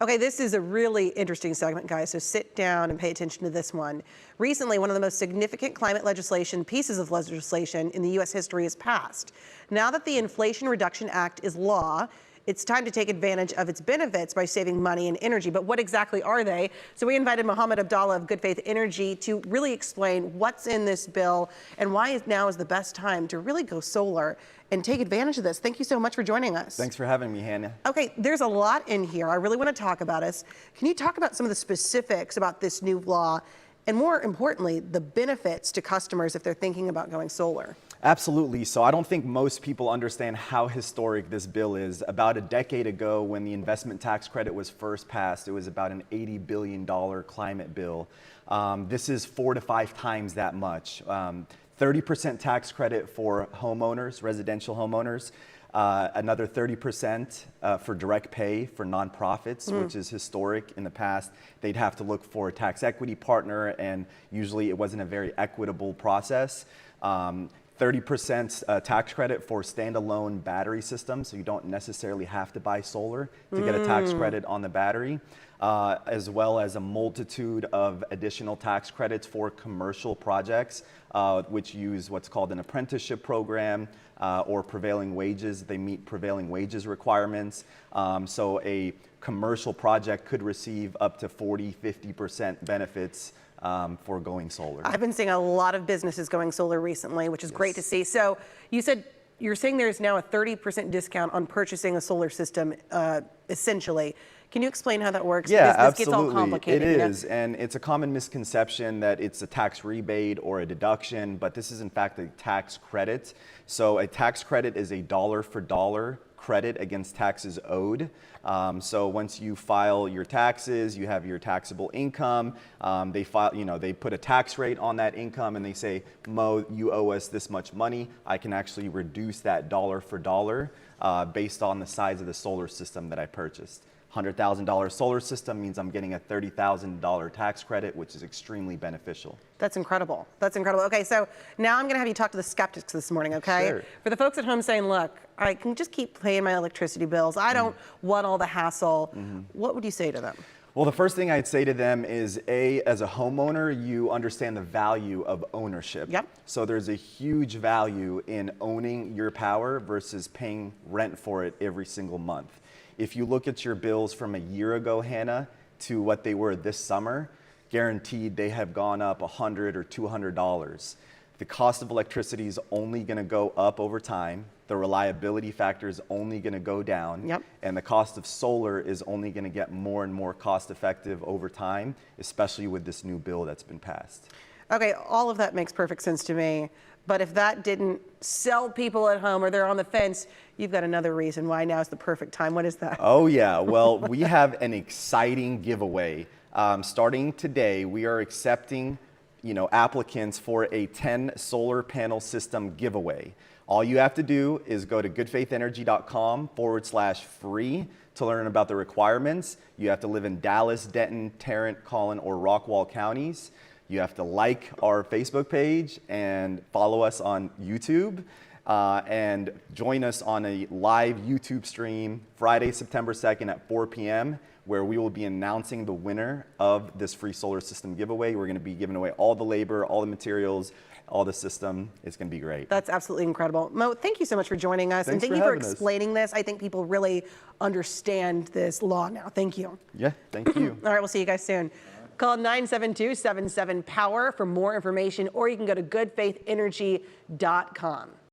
Okay, this is a really interesting segment, guys, so sit down and pay attention to this one. Recently, one of the most significant climate pieces of legislation in the U.S. history is passed. Now that the Inflation Reduction Act is law, it's time to take advantage of its benefits by saving money and energy. But what exactly are they? So we invited Mohammed Abdallah of Good Faith Energy to really explain what's in this bill and why now is the best time to really go solar and take advantage of this. Thank you so much for joining us. Thanks for having me, Hannah. Okay, there's a lot in here I really want to talk about. Can you talk about some of the specifics about this new law and, more importantly, the benefits to customers if they're thinking about going solar? Absolutely. So I don't think most people understand how historic this bill is. About a decade ago, when the investment tax credit was first passed, it was about an $80 billion climate bill. This is 4 to 5 times that much. 30% tax credit for homeowners, residential homeowners, another 30% for direct pay for nonprofits, which is historic. In the past, they'd have to look for a tax equity partner, and usually it wasn't a very equitable process. 30% tax credit for standalone battery systems, so you don't necessarily have to buy solar to get a tax credit on the battery, as well as a multitude of additional tax credits for commercial projects, which use what's called an apprenticeship program or prevailing wages. They meet prevailing wages requirements. So a commercial project could receive up to 40–50% benefits for going solar. I've been seeing a lot of businesses going solar recently, which is great to see. So you're saying there's now a 30% discount on purchasing a solar system, essentially. Can you explain how that works? Yeah, because this absolutely. Gets all complicated. It is, and it's a common misconception that it's a tax rebate or a deduction, but this is in fact a tax credit. So a tax credit is a dollar-for-dollar credit against taxes owed. So once you file your taxes, you have your taxable income. They put a tax rate on that income, and they say, Mo, you owe us this much money. I can actually reduce that dollar for dollar based on the size of the solar system that I purchased. $100,000 solar system means I'm getting a $30,000 tax credit, which is extremely beneficial. That's incredible. That's incredible. Okay, so now I'm going to have you talk to the skeptics this morning, okay? Sure. For the folks at home saying, look, I can just keep paying my electricity bills. I don't want all the hassle. What would you say to them? Well, the first thing I'd say to them is, as a homeowner, you understand the value of ownership. Yep. So there's a huge value in owning your power versus paying rent for it every single month. If you look at your bills from a year ago, Hannah, to what they were this summer, guaranteed they have gone up $100 or $200. The cost of electricity is only going to go up over time. The reliability factor is only going to go down. Yep. And the cost of solar is only going to get more and more cost effective over time, especially with this new bill that's been passed. Okay, all of that makes perfect sense to me. But if that didn't sell people at home or they're on the fence, you've got another reason why now is the perfect time. What is that? Oh yeah, well, we have an exciting giveaway. Starting today, we are accepting applicants for a 10 solar panel system giveaway. All you have to do is go to goodfaithenergy.com/free to learn about the requirements. You have to live in Dallas, Denton, Tarrant, Collin, or Rockwall counties. You have to like our Facebook page and follow us on YouTube and join us on a live YouTube stream Friday, September 2nd at 4 p.m. where we will be announcing the winner of this free solar system giveaway. We're going to be giving away all the labor, all the materials, all the system. It's going to be great. That's absolutely incredible. Mo, thank you so much for joining us. Thanks and thank you for explaining us. this. I think people really understand this law now. Thank you. Yeah, thank you. All right, we'll see you guys soon. Call 972-77-POWER for more information, or you can go to goodfaithenergy.com.